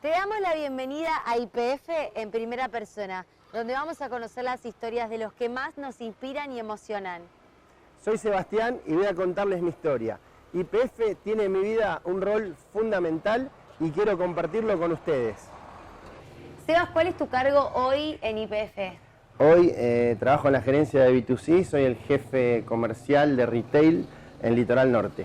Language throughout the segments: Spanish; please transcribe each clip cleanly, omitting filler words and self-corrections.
Te damos la bienvenida a YPF en primera persona, donde vamos a conocer las historias de los que más nos inspiran y emocionan. Soy Sebastián y voy a contarles mi historia. YPF tiene en mi vida un rol fundamental y quiero compartirlo con ustedes. Sebas, ¿cuál es tu cargo hoy en YPF? Hoy trabajo en la gerencia de B2C, soy el jefe comercial de retail en Litoral Norte.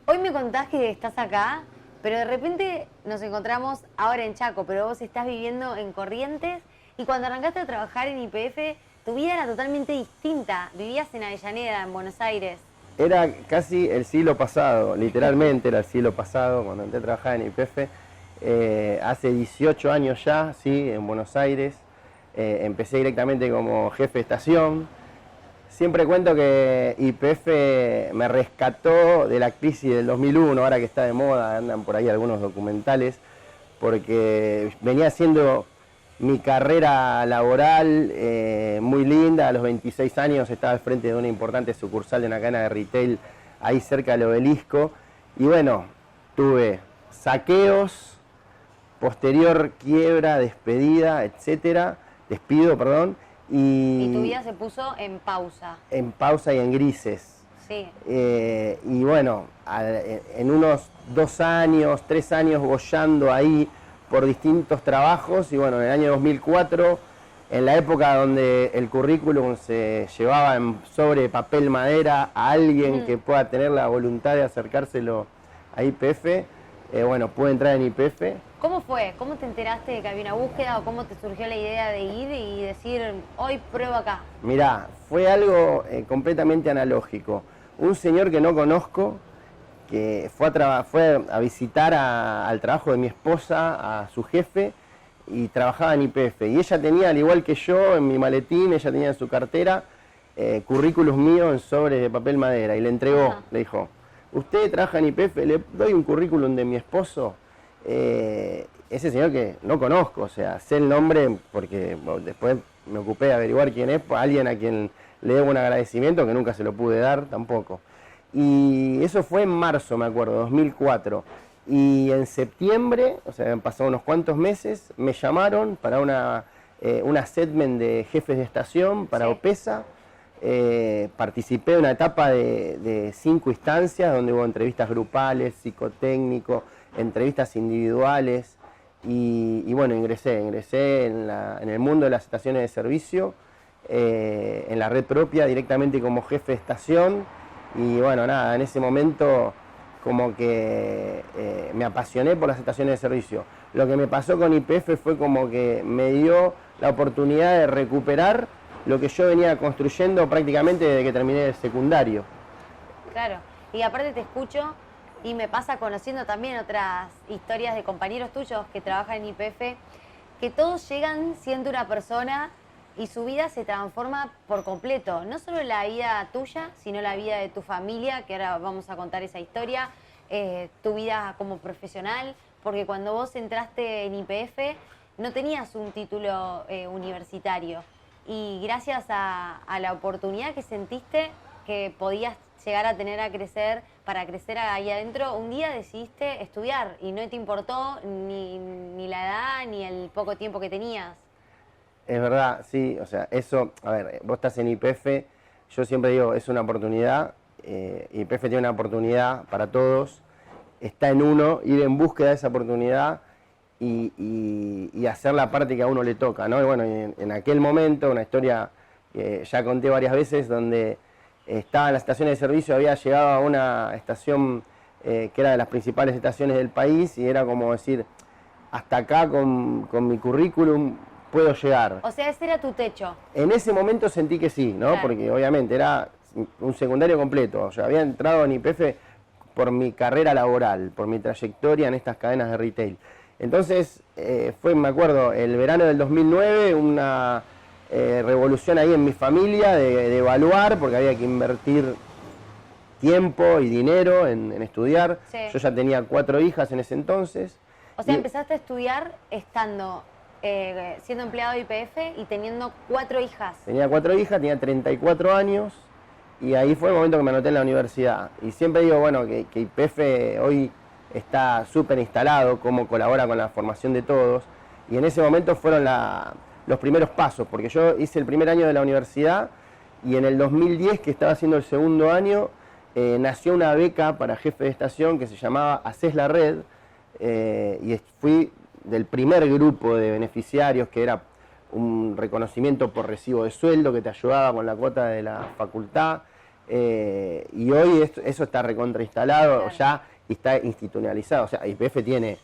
Hoy me contás que estás acá, pero de repente nos encontramos ahora en Chaco, pero vos estás viviendo en Corrientes y cuando arrancaste a trabajar en YPF, tu vida era totalmente distinta. Vivías en Avellaneda, en Buenos Aires. Era casi el siglo pasado, literalmente era el siglo pasado cuando entré a trabajar en YPF. Hace 18 años ya, sí, en Buenos Aires. Empecé directamente como jefe de estación. Siempre cuento que YPF me rescató de la crisis del 2001, ahora que está de moda, andan por ahí algunos documentales, porque venía haciendo mi carrera laboral muy linda. A los 26 años estaba al frente de una importante sucursal de una cadena de retail ahí cerca del Obelisco. Y bueno, tuve saqueos, posterior quiebra, despedida, etcétera, despido, perdón. Y tu vida se puso en pausa. En pausa y en grises. Sí. Y bueno, en unos 2 años, 3 años boyando ahí por distintos trabajos, y bueno, en el año 2004, en la época donde el currículum se llevaba sobre papel madera a alguien que pueda tener la voluntad de acercárselo a YPF, bueno, pude entrar en YPF. ¿Cómo fue? ¿Cómo te enteraste de que había una búsqueda o cómo te surgió la idea de ir y decir, hoy pruebo acá? Mirá, fue algo completamente analógico. Un señor que no conozco, que fue a visitar al trabajo de mi esposa, a su jefe, y trabajaba en YPF. Y ella tenía, al igual que yo, en mi maletín, ella tenía en su cartera currículos míos en sobres de papel madera, y le entregó, le dijo, usted trabaja en YPF, le doy un currículum de mi esposo. Ese señor que no conozco, o sea, sé el nombre porque bueno, después me ocupé de averiguar quién es, alguien a quien le debo un agradecimiento que nunca se lo pude dar tampoco. Y eso fue en marzo, me acuerdo, 2004. Y en septiembre, o sea, han pasado unos cuantos meses, me llamaron para una segment de jefes de estación para OPESA. Participé de una etapa de 5 instancias donde hubo entrevistas grupales, psicotécnico, entrevistas individuales y bueno, ingresé en el mundo de las estaciones de servicio, en la red propia directamente como jefe de estación. Y bueno, nada, en ese momento como que me apasioné por las estaciones de servicio. Lo que me pasó con YPF fue como que me dio la oportunidad de recuperar lo que yo venía construyendo prácticamente desde que terminé el secundario. Claro, y aparte te escucho y me pasa conociendo también otras historias de compañeros tuyos que trabajan en YPF, que todos llegan siendo una persona y su vida se transforma por completo. No solo la vida tuya, sino la vida de tu familia, que ahora vamos a contar esa historia, tu vida como profesional, porque cuando vos entraste en YPF no tenías un título universitario. Y gracias a la oportunidad que sentiste que podías llegar a tener para crecer ahí adentro, un día decidiste estudiar y no te importó ni la edad ni el poco tiempo que tenías. Es verdad, sí, o sea, eso, a ver, vos estás en YPF, yo siempre digo, es una oportunidad, YPF tiene una oportunidad para todos, está en uno, ir en búsqueda de esa oportunidad y hacer la parte que a uno le toca, ¿no? Y bueno, en aquel momento, una historia que ya conté varias veces, donde estaba en la estación de servicio, había llegado a una estación que era de las principales estaciones del país, y era como decir, hasta acá con mi currículum puedo llegar. O sea, ese era tu techo. En ese momento sentí que sí, ¿no? Claro. Porque obviamente era un secundario completo. Yo había entrado en YPF por mi carrera laboral, por mi trayectoria en estas cadenas de retail. Entonces, fue, me acuerdo, el verano del 2009, una revolución ahí en mi familia de evaluar, porque había que invertir tiempo y dinero en estudiar. Sí. Yo ya tenía 4 hijas en ese entonces. O sea, empezaste a estudiar estando, siendo empleado de YPF y teniendo 4 hijas. Tenía 4 hijas, tenía 34 años, y ahí fue el momento que me anoté en la universidad. Y siempre digo, bueno, que YPF hoy está súper instalado, cómo colabora con la formación de todos. Y en ese momento fueron los primeros pasos, porque yo hice el primer año de la universidad y en el 2010, que estaba haciendo el segundo año, nació una beca para jefe de estación que se llamaba Hacés la Red, y fui del primer grupo de beneficiarios, que era un reconocimiento por recibo de sueldo que te ayudaba con la cuota de la facultad, y hoy eso está recontrainstalado, claro, ya está institucionalizado. O sea, YPF tiene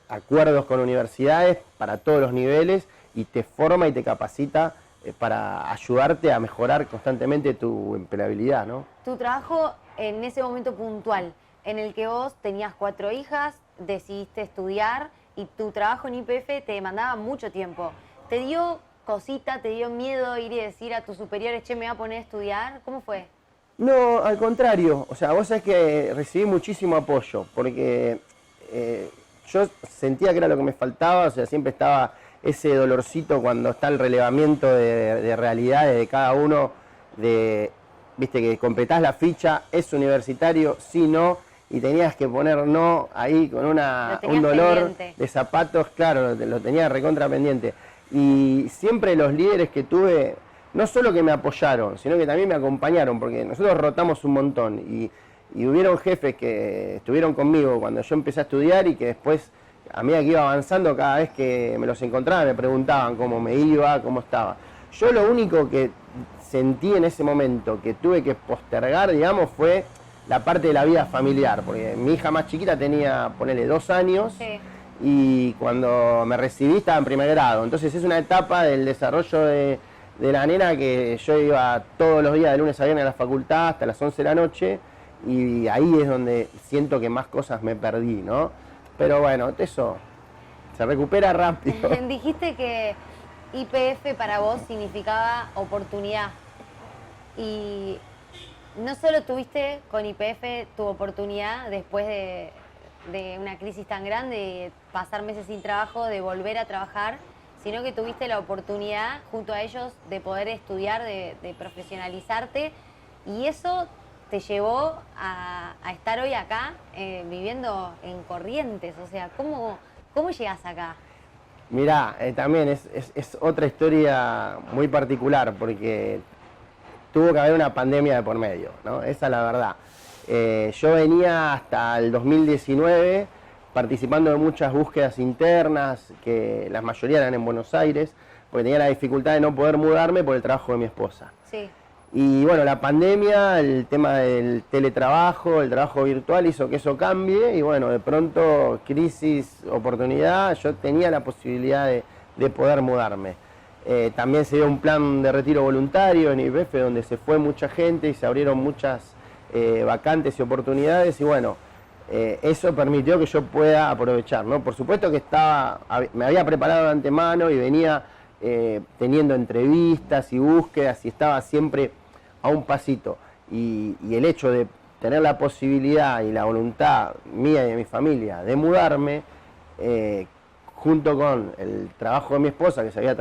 acuerdos con universidades para todos los niveles y te forma y te capacita para ayudarte a mejorar constantemente tu empleabilidad, ¿no? Tu trabajo en ese momento puntual, en el que vos tenías 4 hijas, decidiste estudiar y tu trabajo en YPF te demandaba mucho tiempo. ¿Te dio cosita, te dio miedo ir y decir a tus superiores, che, me voy a poner a estudiar? ¿Cómo fue? No, al contrario. O sea, vos sabés que recibí muchísimo apoyo, porque yo sentía que era lo que me faltaba. O sea, siempre estaba ese dolorcito cuando está el relevamiento de realidades de cada uno, viste, que completás la ficha, es universitario, sí, no, y tenías que poner no ahí con un dolor pendiente de zapatos, claro, lo tenía recontra pendiente. Y siempre los líderes que tuve, no solo que me apoyaron, sino que también me acompañaron, porque nosotros rotamos un montón, y hubieron jefes que estuvieron conmigo cuando yo empecé a estudiar y que después, a medida que iba avanzando, cada vez que me los encontraba me preguntaban cómo me iba, cómo estaba. Yo lo único que sentí en ese momento que tuve que postergar, digamos, fue la parte de la vida familiar, porque mi hija más chiquita tenía, ponele, 2 años, sí, y cuando me recibí estaba en primer grado. Entonces es una etapa del desarrollo de la nena que yo iba todos los días de lunes a viernes a la facultad hasta las 11 de la noche, y ahí es donde siento que más cosas me perdí, ¿no? Pero bueno, eso se recupera rápido. Dijiste que YPF para vos significaba oportunidad, y no solo tuviste con YPF tu oportunidad después de una crisis tan grande, de pasar meses sin trabajo, de volver a trabajar, sino que tuviste la oportunidad junto a ellos de poder estudiar, de profesionalizarte, y eso te llevó a estar hoy acá viviendo en Corrientes. O sea, ¿cómo llegas acá? Mirá, también es otra historia muy particular, porque tuvo que haber una pandemia de por medio, ¿no? Esa es la verdad. Yo venía hasta el 2019 participando de muchas búsquedas internas, que la mayoría eran en Buenos Aires, porque tenía la dificultad de no poder mudarme por el trabajo de mi esposa. Sí. Y bueno, la pandemia, el tema del teletrabajo, el trabajo virtual hizo que eso cambie, y bueno, de pronto, crisis, oportunidad, yo tenía la posibilidad de poder mudarme. También se dio un plan de retiro voluntario en YPF donde se fue mucha gente y se abrieron muchas vacantes y oportunidades, y bueno, eso permitió que yo pueda aprovechar, ¿no? Por supuesto que me había preparado de antemano y venía teniendo entrevistas y búsquedas, y estaba siempre a un pasito, y el hecho de tener la posibilidad y la voluntad mía y de mi familia de mudarme, junto con el trabajo de mi esposa, que se había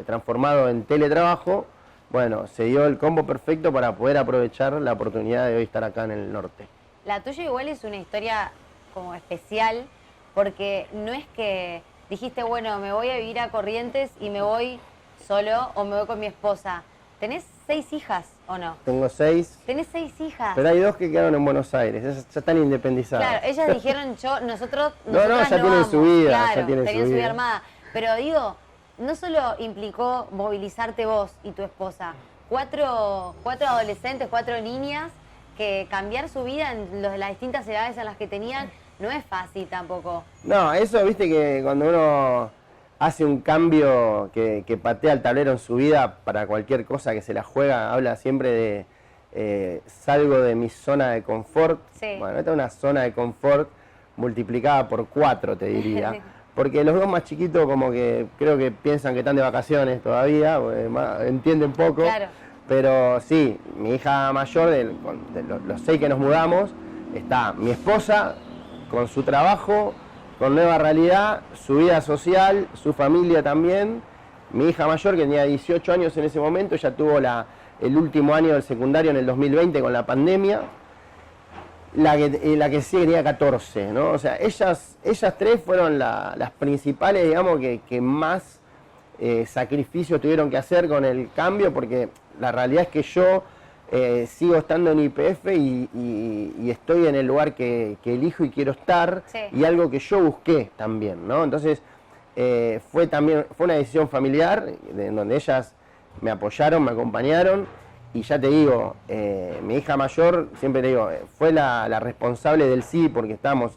transformado en teletrabajo, bueno, se dio el combo perfecto para poder aprovechar la oportunidad de hoy estar acá en el norte. La tuya igual es una historia como especial, porque no es que dijiste, bueno, me voy a vivir a Corrientes y me voy solo o me voy con mi esposa. ¿Tenés 6 hijas o no? Tengo 6. ¿Tenés 6 hijas? Pero hay 2 que quedaron en Buenos Aires, esas ya están independizadas. Claro, ellas dijeron, nosotros no, ya tienen su vida, claro, ya tienen tenían su vida vida armada. Pero digo, no solo implicó movilizarte vos y tu esposa, 4 adolescentes, 4 niñas, que cambiar su vida en las distintas edades en las que tenían no es fácil tampoco. No, eso, viste, que cuando uno hace un cambio que patea el tablero en su vida para cualquier cosa que se la juega, habla siempre de salgo de mi zona de confort. Sí. Bueno, esta es una zona de confort multiplicada por 4, te diría. Porque los 2 más chiquitos como que creo que piensan que están de vacaciones todavía, entienden poco. Claro. Pero sí, mi hija mayor, de los 6 que nos mudamos, está mi esposa con su trabajo, con nueva realidad, su vida social, su familia también. Mi hija mayor, que tenía 18 años en ese momento, ya tuvo el último año del secundario en el 2020 con la pandemia. La que sí tenía 14, ¿no? O sea, ellas tres fueron las principales, digamos, que más sacrificios tuvieron que hacer con el cambio, porque la realidad es que yo sigo estando en YPF y estoy en el lugar que elijo y quiero estar, Sí. y algo que yo busqué también, ¿no? Entonces, fue una decisión familiar, en donde ellas me apoyaron, me acompañaron, y ya te digo, mi hija mayor, siempre le digo, fue la responsable del sí, porque estábamos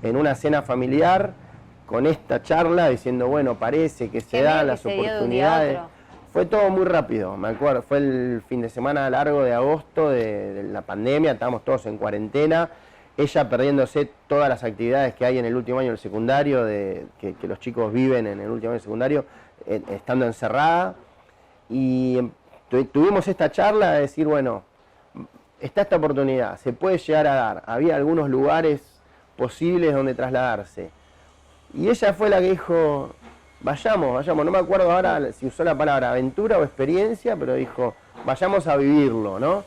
en una cena familiar, con esta charla, diciendo, bueno, parece que se dan las oportunidades. Fue todo muy rápido, me acuerdo, fue el fin de semana largo de agosto de la pandemia, estábamos todos en cuarentena, ella perdiéndose todas las actividades que hay en el último año del secundario, que los chicos viven en el último año del secundario, estando encerrada, y tuvimos esta charla de decir, bueno, está esta oportunidad, se puede llegar a dar, había algunos lugares posibles donde trasladarse, y ella fue la que dijo, vayamos, no me acuerdo ahora si usó la palabra aventura o experiencia, pero dijo, vayamos a vivirlo, ¿no?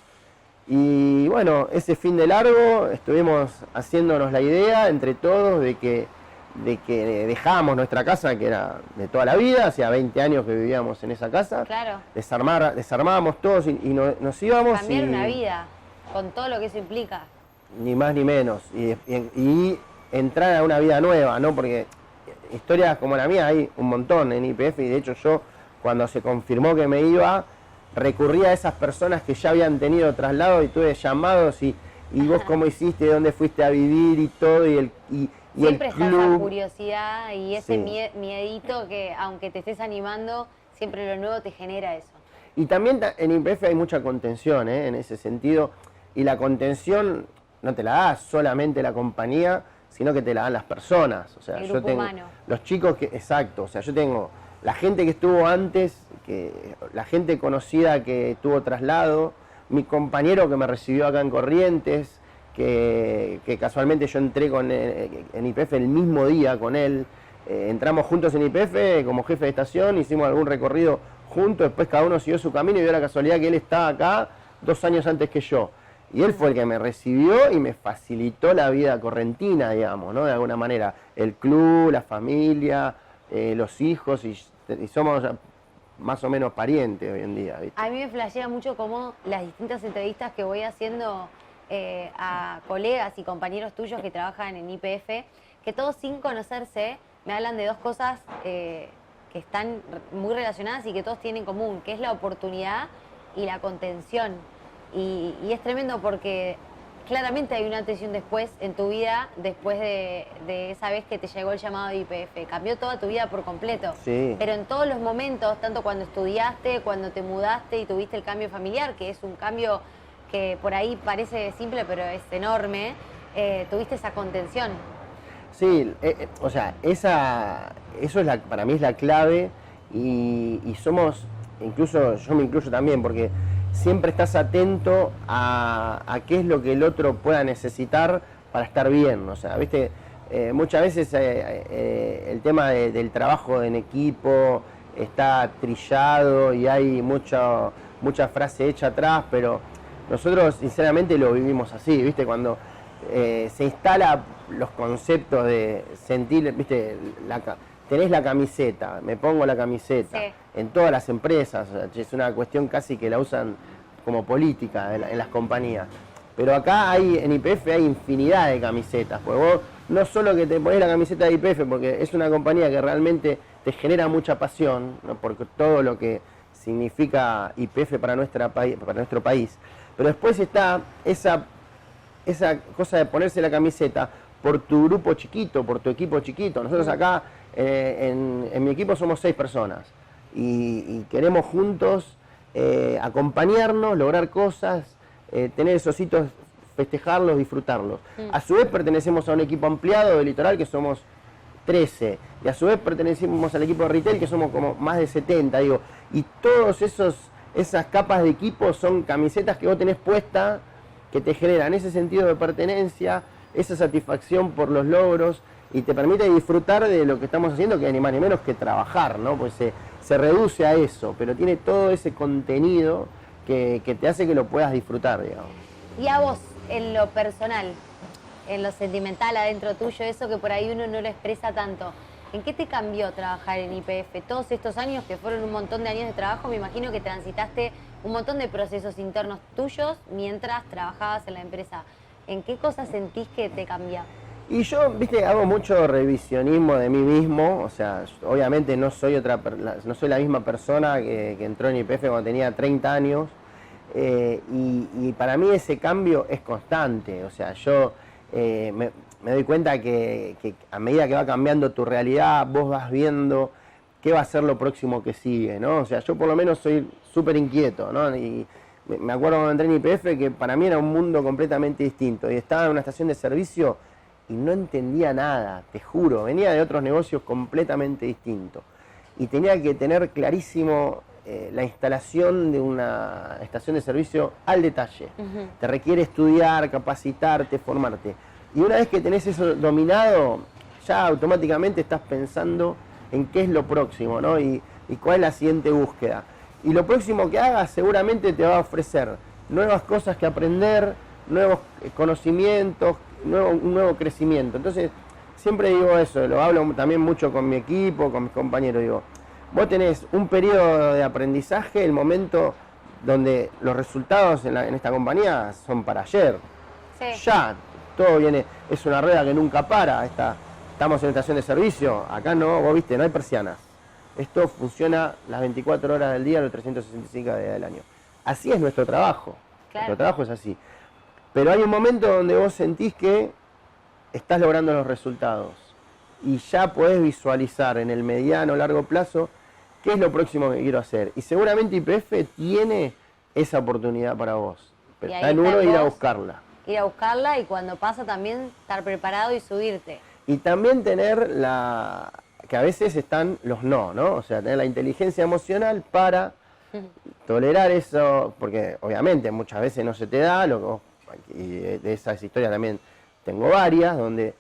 Y bueno, ese fin de largo estuvimos haciéndonos la idea entre todos de que dejábamos nuestra casa, que era de toda la vida, hacía 20 años que vivíamos en esa casa. Claro. Desarmábamos todos y nos íbamos. Cambiar una vida, con todo lo que eso implica. Ni más ni menos. Y entrar a una vida nueva, ¿no? Porque historias como la mía hay un montón en YPF, y de hecho yo, cuando se confirmó que me iba, recurrí a esas personas que ya habían tenido traslado y tuve llamados y vos cómo hiciste, de dónde fuiste a vivir y todo, y el Siempre club. está esa curiosidad y ese Sí. miedito que, aunque te estés animando, siempre lo nuevo te genera eso. Y también en YPF hay mucha contención, en ese sentido, y la contención no te la da solamente la compañía, sino que te la dan las personas. O sea, El yo grupo tengo humano. los chicos exacto, o sea, yo tengo la gente que estuvo antes, la gente conocida que tuvo traslado, mi compañero que me recibió acá en Corrientes, que casualmente yo entré en YPF el mismo día con él, entramos juntos en YPF como jefe de estación, hicimos algún recorrido juntos, después cada uno siguió su camino y dio la casualidad que él estaba acá 2 años antes que yo. Y él fue el que me recibió y me facilitó la vida correntina, digamos, ¿no? De alguna manera. El club, la familia, los hijos, y somos más o menos parientes hoy en día, ¿viste? A mí me flashea mucho como las distintas entrevistas que voy haciendo a colegas y compañeros tuyos que trabajan en YPF, que todos sin conocerse me hablan de dos cosas que están muy relacionadas y que todos tienen en común, que es la oportunidad y la contención. Y es tremendo porque claramente hay una antes y un después en tu vida, después de esa vez que te llegó el llamado de YPF. Cambió toda tu vida por completo. Sí. Pero en todos los momentos, tanto cuando estudiaste, cuando te mudaste y tuviste el cambio familiar, que es un cambio que por ahí parece simple, pero es enorme, tuviste esa contención. Sí, o sea, eso es para mí es la clave, y somos, incluso yo me incluyo también, porque siempre estás atento a qué es lo que el otro pueda necesitar para estar bien. O sea, viste, muchas veces el tema del trabajo en equipo está trillado y hay mucha frase hecha atrás, pero nosotros sinceramente lo vivimos así, viste, cuando se instala los conceptos de sentir, viste, tenés la camiseta, me pongo la camiseta, Sí. En todas las empresas, o sea, es una cuestión casi que la usan como política en las compañías. Pero acá en YPF hay infinidad de camisetas, porque vos no solo que te ponés la camiseta de YPF, porque es una compañía que realmente te genera mucha pasión, ¿no? Porque todo lo que significa YPF para nuestro país, pero después está esa cosa de ponerse la camiseta por tu grupo chiquito, por tu equipo chiquito. Nosotros acá en mi equipo somos 6 personas y queremos juntos acompañarnos, lograr cosas, tener esos hitos, festejarlos, disfrutarlos. A su vez pertenecemos a un equipo ampliado de Litoral que somos 13, y a su vez pertenecemos al equipo de retail que somos como más de 70, digo, y todos esas capas de equipo son camisetas que vos tenés puesta, que te generan ese sentido de pertenencia, esa satisfacción por los logros, y te permite disfrutar de lo que estamos haciendo, que ni más ni menos que trabajar, ¿no? Pues se reduce a eso, pero tiene todo ese contenido que te hace que lo puedas disfrutar, digamos. Y a vos, en lo personal, en lo sentimental adentro tuyo, eso que por ahí uno no lo expresa tanto. ¿En qué te cambió trabajar en YPF? Todos estos años, que fueron un montón de años de trabajo, me imagino que transitaste un montón de procesos internos tuyos mientras trabajabas en la empresa. ¿En qué cosas sentís que te cambia? Y yo, viste, hago mucho revisionismo de mí mismo, o sea, obviamente no soy la misma persona que entró en YPF cuando tenía 30 años, y para mí ese cambio es constante, o sea, yo me doy cuenta que a medida que va cambiando tu realidad, vos vas viendo qué va a ser lo próximo que sigue, ¿no? O sea, yo por lo menos soy súper inquieto, ¿no? Y me acuerdo cuando entré en YPF que para mí era un mundo completamente distinto, y estaba en una estación de servicio y no entendía nada, te juro, venía de otros negocios completamente distintos, y tenía que tener clarísimo la instalación de una estación de servicio al detalle. Te requiere estudiar, capacitarte, formarte. Y una vez que tenés eso dominado, ya automáticamente estás pensando en qué es lo próximo, ¿no? Y cuál es la siguiente búsqueda. Y lo próximo que hagas seguramente te va a ofrecer nuevas cosas que aprender, nuevos conocimientos, un nuevo crecimiento. Entonces, siempre digo eso, lo hablo también mucho con mi equipo, con mis compañeros, digo, vos tenés un periodo de aprendizaje, el momento donde los resultados en esta compañía son para ayer. Sí. Ya, todo viene, es una rueda que nunca para, estamos en estación de servicio, acá no, vos viste, no hay persianas. Esto funciona las 24 horas del día, los 365 días del año. Así es nuestro trabajo, claro. Nuestro trabajo es así. Pero hay un momento donde vos sentís que estás logrando los resultados y ya podés visualizar en el mediano o largo plazo qué es lo próximo que quiero hacer. Y seguramente YPF tiene esa oportunidad para vos. Pero está en uno ir a buscarla. Ir a buscarla y cuando pasa también estar preparado y subirte. Y también tener que a veces están los no, ¿no? O sea, tener la inteligencia emocional para tolerar eso, porque obviamente muchas veces no se te da, y de esas historias también tengo varias, donde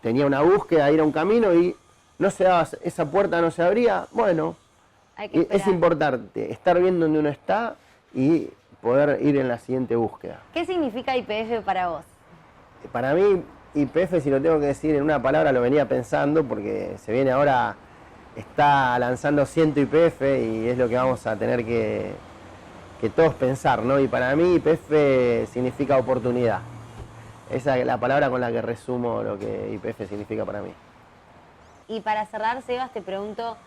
tenía una búsqueda, ir a un camino y no se daba, esa puerta no se abría, bueno, es importante estar viendo donde uno está y poder ir en la siguiente búsqueda. ¿Qué significa YPF para vos? Para mí, YPF, si lo tengo que decir en una palabra, lo venía pensando, porque se viene ahora, está lanzando 100 YPF y es lo que vamos a tener que todos pensar, ¿no? Y para mí YPF significa oportunidad. Esa es la palabra con la que resumo lo que YPF significa para mí. Y para cerrar, Sebas, te pregunto,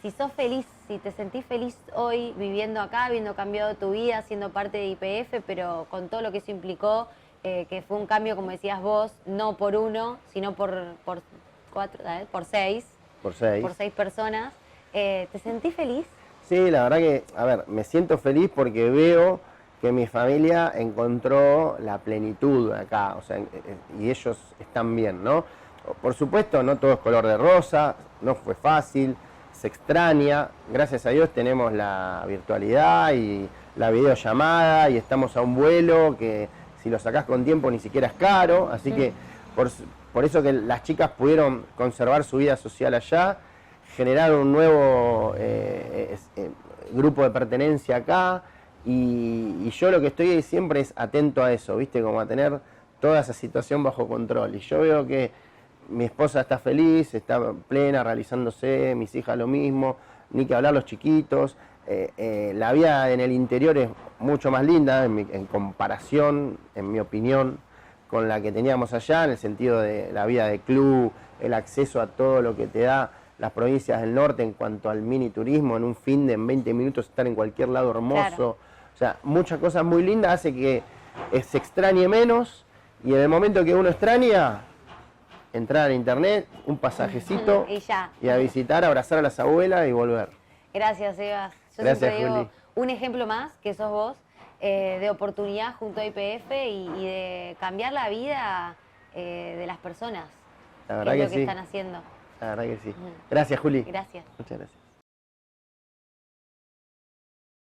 si sos feliz, si te sentís feliz hoy viviendo acá, habiendo cambiado tu vida, siendo parte de YPF, pero con todo lo que eso implicó, que fue un cambio, como decías vos, no por uno, sino por seis. Por seis personas. ¿Te sentís feliz? Sí, la verdad que, a ver, me siento feliz porque veo que mi familia encontró la plenitud acá, o sea, y ellos están bien, ¿no? Por supuesto, no todo es color de rosa, no fue fácil, se extraña, gracias a Dios tenemos la virtualidad y la videollamada y estamos a un vuelo que si lo sacás con tiempo ni siquiera es caro, así que por eso que las chicas pudieron conservar su vida social allá, generaron un nuevo grupo de pertenencia acá, y yo lo que estoy siempre es atento a eso, ¿viste? Como a tener toda esa situación bajo control. Y yo veo que mi esposa está feliz, está plena, realizándose, mis hijas lo mismo, ni que hablar los chiquitos. La vida en el interior es mucho más linda en comparación, en mi opinión, con la que teníamos allá, en el sentido de la vida de club, el acceso a todo lo que te da las provincias del norte en cuanto al mini turismo, en un fin de en 20 minutos estar en cualquier lado hermoso. Claro. O sea, muchas cosas muy lindas hace que se extrañe menos, y en el momento que uno extraña, entrar a internet, un pasajecito y a visitar, abrazar a las abuelas y volver. Gracias, Sebas. Yo Gracias, siempre digo, Juli. Un ejemplo más, que sos vos, de oportunidad junto a YPF y de cambiar la vida de las personas. La verdad que es lo que sí. están haciendo. La verdad que sí. Gracias, Juli. Gracias. Muchas gracias.